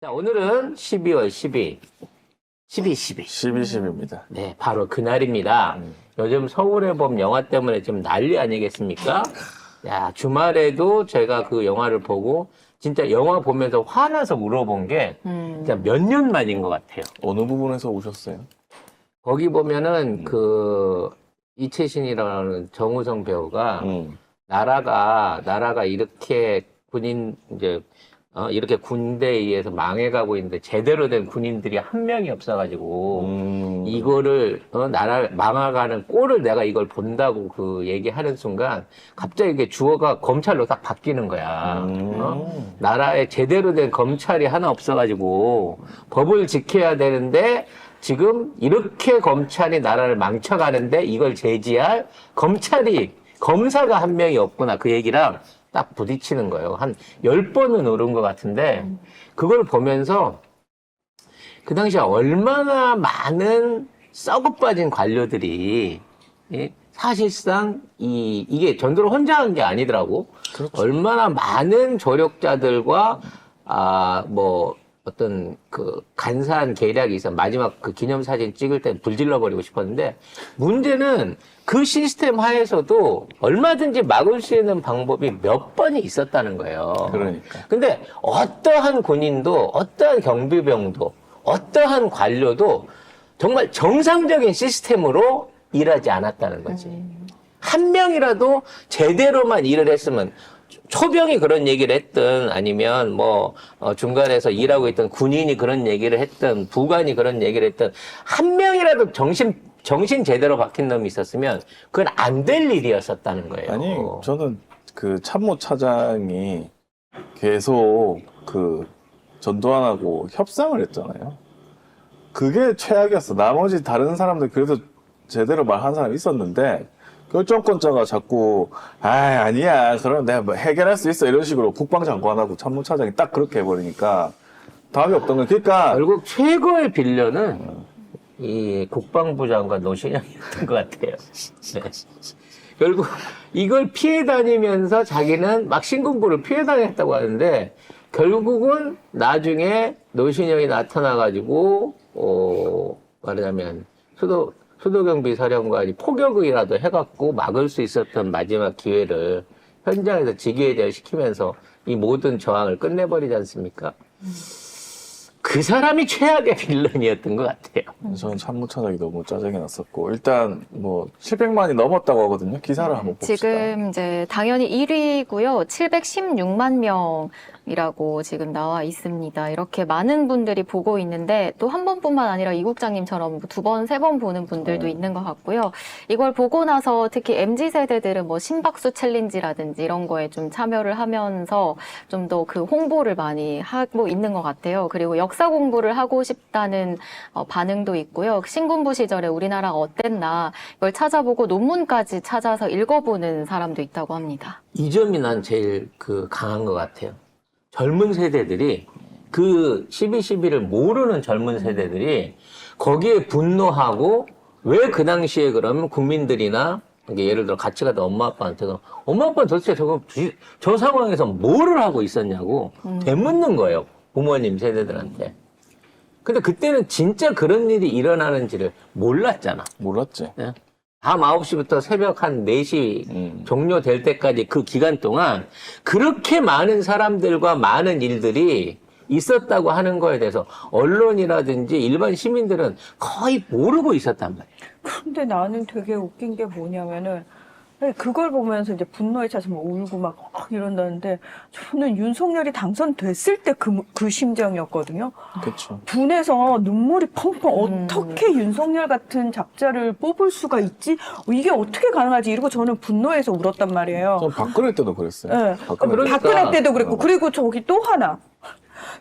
자, 오늘은 12월 10일. 12.10입니다. 네, 바로 그날입니다. 요즘 서울의 봄 영화 때문에 지금 난리 아니겠습니까? 야, 주말에도 제가 그 영화를 보고 진짜 영화 보면서 화나서 물어본 게 진짜 몇 년 만인 것 같아요. 어느 부분에서 오셨어요? 거기 보면은 그 이채신이라는 정우성 배우가 나라가 이렇게 군인 이제 이렇게 군대에 의해서 망해가고 있는데 제대로 된 군인들이 한 명이 없어가지고 이거를 나라를 망해가는 꼴을 내가 이걸 본다고 그 얘기하는 순간 갑자기 이게 주어가 검찰로 딱 바뀌는 거야. 나라에 제대로 된 검찰이 하나 없어가지고 법을 지켜야 되는데 지금 이렇게 검찰이 나라를 망쳐가는데 이걸 제지할 검사가 한 명이 없구나. 그 얘기랑 딱 부딪히는 거예요. 한 10번은 오른 것 같은데, 그걸 보면서 그 당시에 얼마나 많은 썩어빠진 관료들이, 사실상 이게 전두를 혼자 한 게 아니더라고. 그렇죠. 얼마나 많은 조력자들과, 어떤 그 간사한 계략이 있어. 마지막 그 기념사진 찍을 때 불질러버리고 싶었는데, 문제는 그 시스템 하에서도 얼마든지 막을 수 있는 방법이 몇 번이 있었다는 거예요. 그러니까. 근데 어떠한 군인도, 어떠한 경비병도, 어떠한 관료도 정말 정상적인 시스템으로 일하지 않았다는 거지. 한 명이라도 제대로만 일을 했으면, 초병이 그런 얘기를 했든 아니면 중간에서 일하고 있던 군인이 그런 얘기를 했든 부관이 그런 얘기를 했든 한 명이라도 정신 제대로 박힌 놈이 있었으면 그건 안 될 일이었었다는 거예요. 아니, 저는 그 참모차장이 계속 그 전두환하고 협상을 했잖아요. 그게 최악이었어. 나머지 다른 사람들 그래도 제대로 말한 사람이 있었는데 결정권자가 자꾸 아니야 그럼 내가 뭐 해결할 수 있어 이런 식으로 국방장관하고 참모차장이 딱 그렇게 해버리니까 답이 없던 거예요. 그러니까 결국 최고의 빌런은 이 국방부 장관 노신양이었던 것 같아요. 네. 결국 이걸 피해 다니면서 자기는 막 신군부를 피해 다녔다고 하는데 결국은 나중에 노신양이 나타나가지고 말하자면 수도경비 사령관이 포격이라도 해갖고 막을 수 있었던 마지막 기회를 현장에서 직위해제시키면서 이 모든 저항을 끝내버리지 않습니까? 그 사람이 최악의 빌런이었던 것 같아요. 저는 참모차장이 너무 짜증이 났었고 일단 700만이 넘었다고 하거든요. 기사를 한번 봅시다. 지금 이제 당연히 1위고요. 716만 명이라고 지금 나와 있습니다. 이렇게 많은 분들이 보고 있는데 또 한 번뿐만 아니라 이 국장님처럼 두 번, 세 번 보는 분들도 있는 것 같고요. 이걸 보고 나서 특히 MZ세대들은 심박수 챌린지라든지 이런 거에 좀 참여를 하면서 좀 더 그 홍보를 많이 하고 있는 것 같아요. 그리고 역사 공부를 하고 싶다는 반응도 있고요. 신군부 시절에 우리나라가 어땠나 이걸 찾아보고 논문까지 찾아서 읽어보는 사람도 있다고 합니다. 이 점이 난 제일 강한 것 같아요. 젊은 세대들이 그 12.12를 모르는 젊은 세대들이 거기에 분노하고 왜 그 당시에 그러면 국민들이나 예를 들어 같이 가던 엄마 아빠한테도 엄마 아빠는 도대체 저 상황에서 뭐를 하고 있었냐고 되묻는 거예요. 부모님 세대들한테. 근데 그때는 진짜 그런 일이 일어나는지를 몰랐잖아. 몰랐지. 예? 밤 9시부터 새벽 한 4시 종료될 때까지 그 기간 동안 그렇게 많은 사람들과 많은 일들이 있었다고 하는 거에 대해서 언론이라든지 일반 시민들은 거의 모르고 있었단 말이에요. 근데 나는 되게 웃긴 게 뭐냐면은 그걸 보면서 이제 분노에 차서 막 울고 막 이런다는데 저는 윤석열이 당선됐을 때 그 심정이었거든요. 그렇죠. 분해서 눈물이 펑펑 어떻게 윤석열 같은 작자를 뽑을 수가 있지? 이게 어떻게 가능하지? 이러고 저는 분노해서 울었단 말이에요. 전 박근혜 때도 그랬어요. 네. 그러니까. 박근혜 때도 그랬고 그리고 저기 또 하나.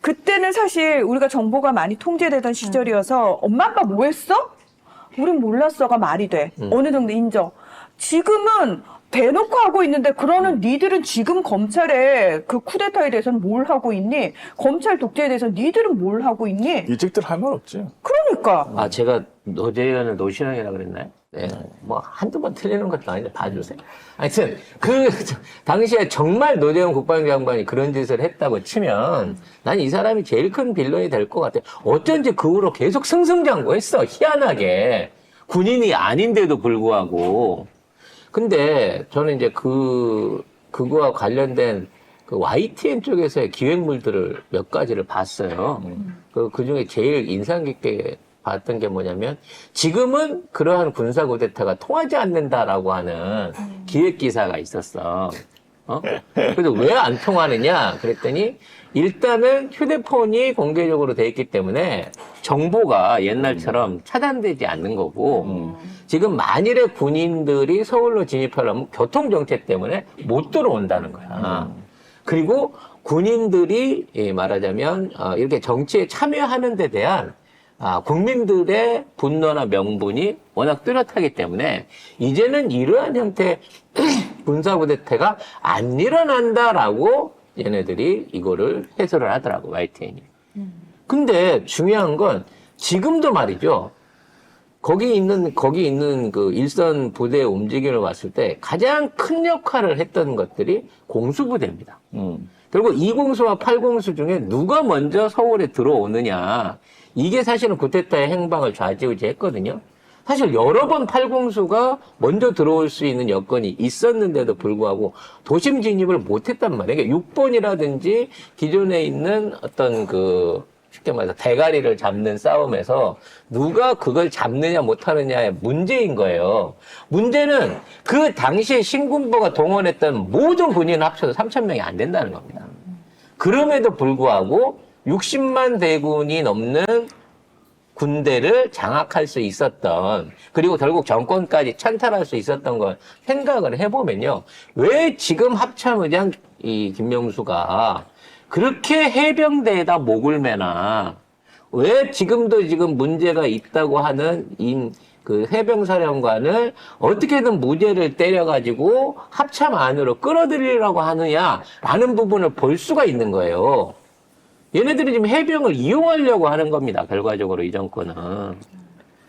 그때는 사실 우리가 정보가 많이 통제되던 시절이어서 엄마 아빠 뭐 했어? 우린 몰랐어가 말이 돼. 어느 정도 인정. 지금은 대놓고 하고 있는데 그러는 니들은 지금 검찰에 그 쿠데타에 대해서는 뭘 하고 있니? 검찰 독재에 대해서 니들은 뭘 하고 있니? 일찍들 할 말 없지. 그러니까 그러니까. 아, 제가 노재현을 노신앙이라 그랬나요? 네. 뭐, 한두 번 틀리는 것도 아닌데 봐주세요. 하여튼, 당시에 정말 노재현 국방장관이 그런 짓을 했다고 치면, 난 이 사람이 제일 큰 빌런이 될 것 같아요. 어쩐지 그 후로 계속 승승장구했어. 희한하게. 군인이 아닌데도 불구하고. 근데, 저는 이제 그거와 관련된 그 YTN 쪽에서의 기획물들을 몇 가지를 봤어요. 그 중에 제일 인상 깊게 봤던 게 뭐냐면, 지금은 그러한 군사 쿠데타가 통하지 않는다라고 하는 기획 기사가 있었어. 그래서 왜 안 통하느냐? 그랬더니, 일단은 휴대폰이 공개적으로 돼 있기 때문에 정보가 옛날처럼 차단되지 않는 거고, 지금 만일에 군인들이 서울로 진입하려면 교통정체 때문에 못 들어온다는 거야. 그리고 군인들이 말하자면 이렇게 정치에 참여하는 데 대한 국민들의 분노나 명분이 워낙 뚜렷하기 때문에 이제는 이러한 형태의 군사 쿠데타가 안 일어난다라고 얘네들이 이거를 해설을 하더라고, YTN이. 근데 중요한 건 지금도 말이죠. 거기 있는 그 일선 부대의 움직임을 봤을 때 가장 큰 역할을 했던 것들이 공수부대입니다. 그리고 2공수와 8공수 중에 누가 먼저 서울에 들어오느냐. 이게 사실은 쿠데타의 행방을 좌지우지했거든요. 사실 여러 번 8공수가 먼저 들어올 수 있는 여건이 있었는데도 불구하고 도심 진입을 못했단 말이에요. 그러니까 6번이라든지 기존에 있는 어떤 쉽게 말해서 대가리를 잡는 싸움에서 누가 그걸 잡느냐 못하느냐의 문제인 거예요. 문제는 그 당시에 신군부가 동원했던 모든 군인 합쳐서 3,000명이 안 된다는 겁니다. 그럼에도 불구하고 60만 대군이 넘는 군대를 장악할 수 있었던, 그리고 결국 정권까지 찬탈할 수 있었던 걸 생각을 해보면요. 왜 지금 합참의장 김명수가 그렇게 해병대에다 목을 매나, 왜 지금도 지금 문제가 있다고 하는 그 해병사령관을 어떻게든 무죄를 때려가지고 합참 안으로 끌어들이려고 하느냐라는 부분을 볼 수가 있는 거예요. 얘네들이 지금 해병을 이용하려고 하는 겁니다. 결과적으로 이 정권은.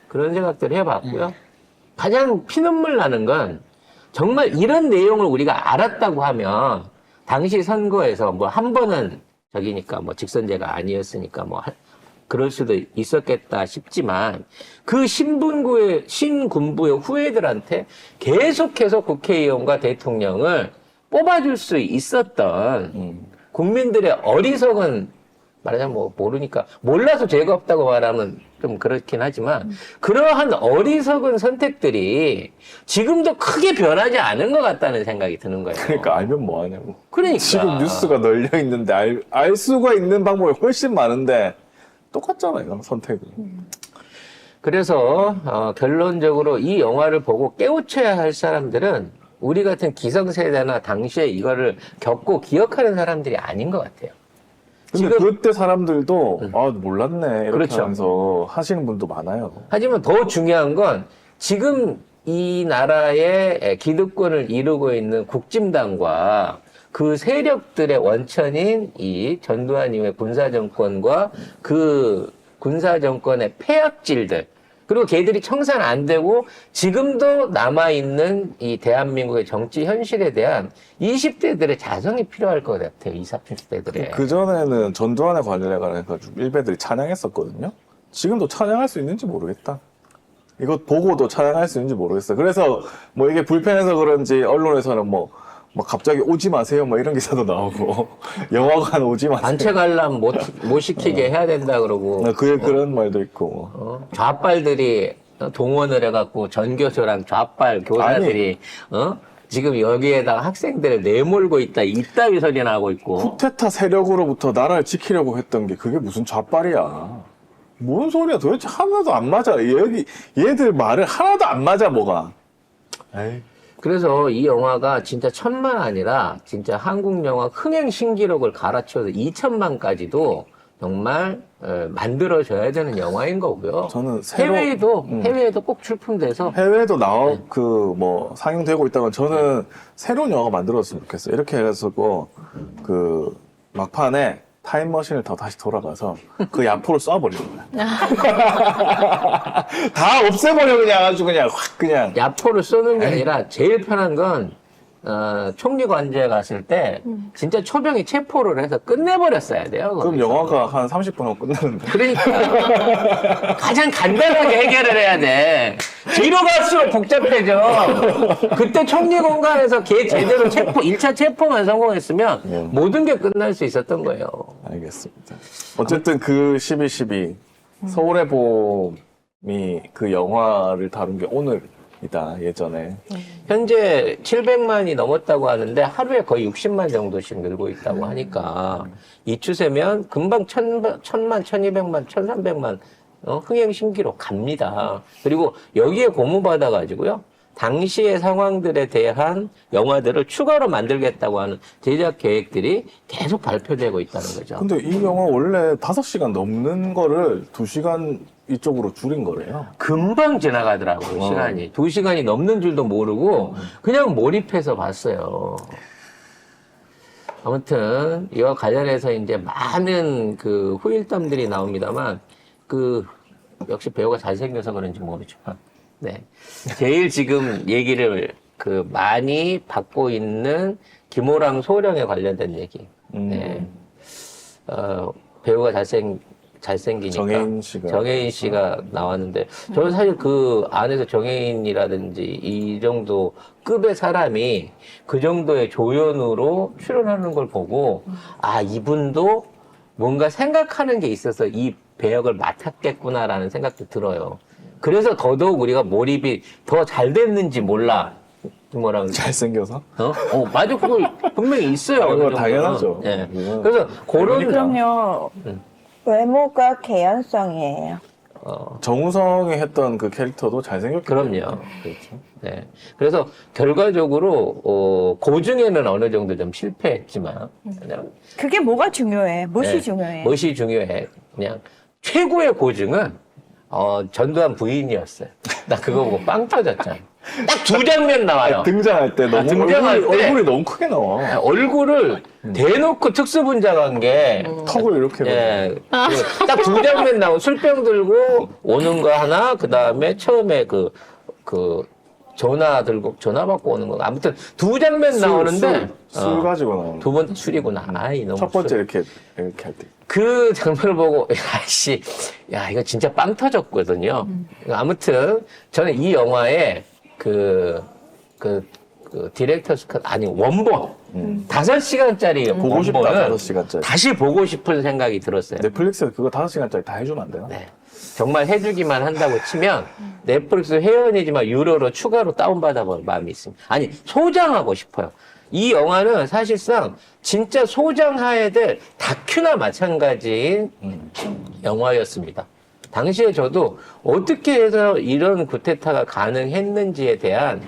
그런 생각들을 해봤고요. 가장 피눈물 나는 건 정말 이런 내용을 우리가 알았다고 하면 당시 선거에서 뭐 한 번은 저기니까 뭐 직선제가 아니었으니까 뭐 그럴 수도 있었겠다 싶지만 그 신군부의 후예들한테 계속해서 국회의원과 대통령을 뽑아줄 수 있었던 국민들의 어리석은 말하자면 뭐 모르니까 몰라서 죄가 없다고 말하면 좀 그렇긴 하지만 그러한 어리석은 선택들이 지금도 크게 변하지 않은 것 같다는 생각이 드는 거예요. 그러니까 알면 뭐하냐고. 그러니까 지금 뉴스가 널려 있는데 알 수가 있는 방법이 훨씬 많은데 똑같잖아요, 선택은. 그래서 결론적으로 이 영화를 보고 깨우쳐야 할 사람들은 우리 같은 기성세대나 당시에 이거를 겪고 기억하는 사람들이 아닌 것 같아요. 근데 지금 그때 사람들도 몰랐네 이렇게 그렇죠. 하면서 하시는 분도 많아요. 하지만 더 중요한 건 지금 이 나라의 기득권을 이루고 있는 국진당과 그 세력들의 원천인 이 전두환 이후의 군사정권과 그 군사정권의 폐악질들, 그리고 걔들이 청산 안 되고 지금도 남아있는 이 대한민국의 정치 현실에 대한 20대들의 자성이 필요할 것 같아요. 20, 30대들의. 그전에는 전두환에 관련해가지고 일베들이 찬양했었거든요. 지금도 찬양할 수 있는지 모르겠다. 이거 보고도 찬양할 수 있는지 모르겠어. 그래서 뭐 이게 불편해서 그런지 언론에서는 뭐 갑자기 오지 마세요 뭐 이런 기사도 나오고 영화관 오지 마세요. 단체 관람 못 시키게 해야 된다 그러고. 그런 말도 있고. 좌빨들이 동원을 해갖고 전교조랑 좌빨 교사들이 지금 여기에다가 학생들을 내몰고 있다 이따위 소리나 하고 있고. 쿠데타 세력으로부터 나라를 지키려고 했던 게 그게 무슨 좌빨이야. 뭔 소리야. 도대체 하나도 안 맞아. 얘들 말을 하나도 안 맞아 뭐가. 에이. 그래서 이 영화가 진짜 1,000만 아니라 진짜 한국 영화 흥행 신기록을 갈아치워서 2,000만까지도 정말 만들어져야 되는 영화인 거고요. 저는 해외에도 꼭 출품돼서 해외에도 상영되고 있다면 저는 새로운 영화가 만들어졌으면 좋겠어요. 이렇게 해가지고 막판에 타임머신을 더 다시 돌아가서 그 야포를 쏴버리는 거야. 다 없애버려 그냥 아주 그냥 확 그냥. 야포를 쏘는 게 아니라 제일 편한 건 총리관저에 갔을 때 진짜 초병이 체포를 해서 끝내버렸어야 돼요. 그럼 거기서. 영화가 한 30분 하고 끝나는데. 그러니까 가장 간단하게 해결을 해야 돼. 뒤로 갈수록 복잡해져. 그때 총리 공간에서 걔 제대로 1차 체포만 성공했으면 모든 게 끝날 수 있었던 거예요. 알겠습니다. 어쨌든 그 12.12 서울의 봄이 그 영화를 다룬 게 오늘이다. 예전에. 현재 700만이 넘었다고 하는데 하루에 거의 60만 정도씩 늘고 있다고 하니까 이 추세면 금방 1000만, 1200만, 1300만 흥행 신기록 갑니다. 그리고 여기에 고무받아가지고요. 당시의 상황들에 대한 영화들을 추가로 만들겠다고 하는 제작 계획들이 계속 발표되고 있다는 거죠. 근데 이 영화 원래 5시간 넘는 거를 2시간 이쪽으로 줄인 거래요. 금방 지나가더라고요, 시간이. 2시간이 넘는 줄도 모르고 그냥 몰입해서 봤어요. 아무튼 이와 관련해서 이제 많은 그 후일담들이 나옵니다만 역시 배우가 잘생겨서 그런지 모르지만 네. 제일 지금 얘기를 많이 받고 있는 김호랑 소령에 관련된 얘기. 네. 배우가 잘생기니까. 정혜인 씨가 나왔는데, 저는 사실 그 안에서 정혜인이라든지 이 정도 급의 사람이 그 정도의 조연으로 출연하는 걸 보고, 아, 이분도 뭔가 생각하는 게 있어서 이 배역을 맡았겠구나라는 생각도 들어요. 그래서 더더욱 우리가 몰입이 더 잘 됐는지 몰라. 뭐라고 잘생겨서? 맞아. 그거 분명히 있어요. 그거 당연하죠. 네. 그래서 그런 그럼요. 외모가 개연성이에요. 정우성이 했던 그 캐릭터도 잘생겼기 때문에. 그럼요. 그렇죠. 네. 그래서 결과적으로 그 중에는 어느 정도 좀 실패했지만 그냥 그게 뭐가 중요해? 무엇이 네, 중요해? 무엇이 중요해? 그냥 최고의 고증은 전두환 부인이었어요. 나 그거 보고 빵 터졌잖아. 딱 2장면 나와요. 등장할 때 너무 등장할 때 얼굴이 너무 크게 나와. 얼굴을 대놓고 특수분장한 게 턱을 이렇게. 예, 딱 2장면 나오고 술병 들고 오는 거 하나, 그 다음에 처음에 전화 받고 오는 거. 아무튼 2장면 나오는데 술 가지고 나오는. 두 번째 술이구나. 아이, 너무 첫 번째 술. 이렇게 할 때. 그 장면을 보고, 야, 이거 진짜 빵 터졌거든요. 아무튼, 저는 이 영화에 디렉터스 컷, 아니, 원본. 5시간짜리 보고 싶다, 원본을 5시간짜리. 다시 보고 싶은 생각이 들었어요. 넷플릭스에 그거 5시간짜리 다 해주면 안 되나? 네. 정말 해주기만 한다고 치면 넷플릭스 회원이지만 유료로 추가로 다운받아볼 마음이 있습니다. 아니, 소장하고 싶어요. 이 영화는 사실상 진짜 소장해야 될 다큐나 마찬가지인 영화였습니다. 당시에 저도 어떻게 해서 이런 구테타가 가능했는지에 대한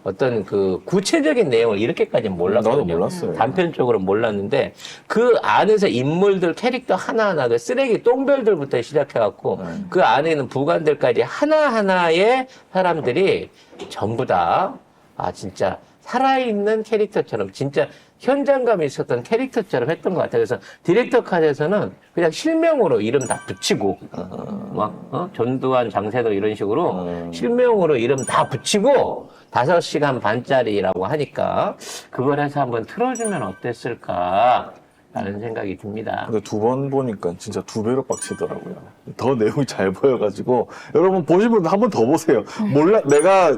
어떤 구체적인 내용을 이렇게까지는 몰랐거든요. 나도 몰랐어요. 단편적으로 몰랐는데 그 안에서 인물들 캐릭터 하나하나 그 쓰레기 똥별들부터 시작해갖고 그 안에 있는 부관들까지 하나하나의 사람들이 전부 다 진짜 살아있는 캐릭터처럼 진짜 현장감이 있었던 캐릭터처럼 했던 것 같아요. 그래서 디렉터 컷에서는 그냥 실명으로 이름 다 붙이고 전두환, 장세도 이런 식으로 실명으로 이름 다 붙이고 5시간 반짜리라고 하니까 그걸 해서 한번 틀어주면 어땠을까 라는 생각이 듭니다. 근데 2번 보니까 진짜 2배로 빡치더라고요. 더 내용이 잘 보여가지고 여러분 보신 분들 한 번 더 보세요. 내가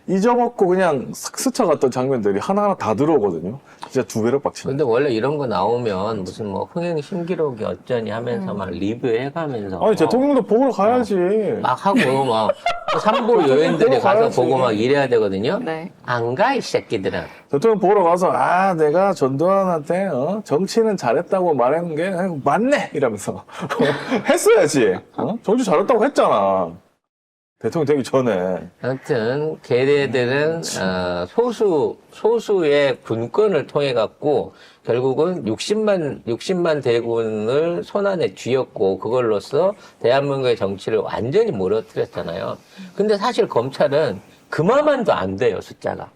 잊어먹고 그냥 싹 스쳐갔던 장면들이 하나하나 다 들어오거든요. 진짜 2배로 빡치네. 근데 원래 이런 거 나오면 무슨 흥행 신기록이 어쩌니 하면서 막 리뷰해가면서 아니 대통령도 보러 가야지. 막 하고 막 삼보 여인들이 가서 가야지. 보고 막 이래야 되거든요. 네. 안 가 이 새끼들은. 대통령 보러 가서 내가 전두환한테 정치는 잘했다고 말한 게 맞네 이러면서 했어야지. 정치 잘했다고 했잖아. 대통령 되기 전에. 아무튼 걔네들은 소수의 군권을 통해 갖고 결국은 60만 대군을 손안에 쥐었고 그걸로써 대한민국의 정치를 완전히 무너뜨렸잖아요. 근데 사실 검찰은 그만만도 안 돼요, 숫자가.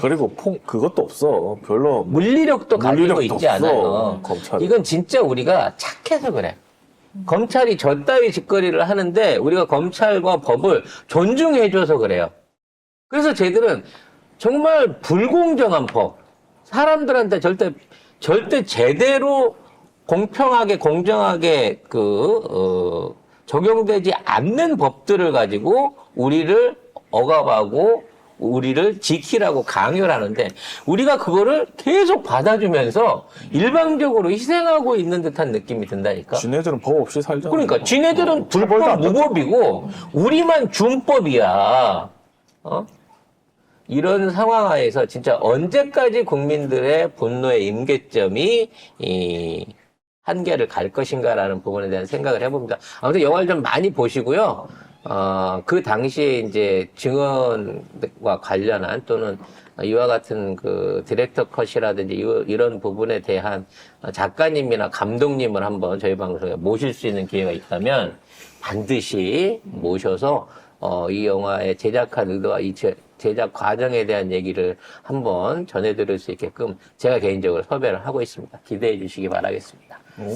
그리고 그것도 없어. 별로 물리력도 가지고 물리력도 있지 없어, 않아요. 검찰이. 이건 진짜 우리가 착해서 그래. 검찰이 저따위 짓거리를 하는데 우리가 검찰과 법을 존중해줘서 그래요. 그래서 쟤들은 정말 불공정한 법, 사람들한테 절대 제대로 공평하게 공정하게 적용되지 않는 법들을 가지고 우리를 억압하고 우리를 지키라고 강요를 하는데 우리가 그거를 계속 받아주면서 일방적으로 희생하고 있는 듯한 느낌이 든다니까. 지네들은 법 없이 살잖아. 그러니까 지네들은 처벌도 불법 안 받잖아. 무법이고 우리만 준법이야. 이런 상황 하에서 진짜 언제까지 국민들의 분노의 임계점이 한계를 갈 것인가라는 부분에 대한 생각을 해봅니다. 아무튼 영화를 좀 많이 보시고요. 그 당시에 이제 증언과 관련한 또는 이와 같은 그 디렉터 컷이라든지 이런 부분에 대한 작가님이나 감독님을 한번 저희 방송에 모실 수 있는 기회가 있다면 반드시 모셔서 이 영화의 제작한 의도와 이 제작 과정에 대한 얘기를 한번 전해드릴 수 있게끔 제가 개인적으로 섭외를 하고 있습니다. 기대해 주시기 바라겠습니다. 오.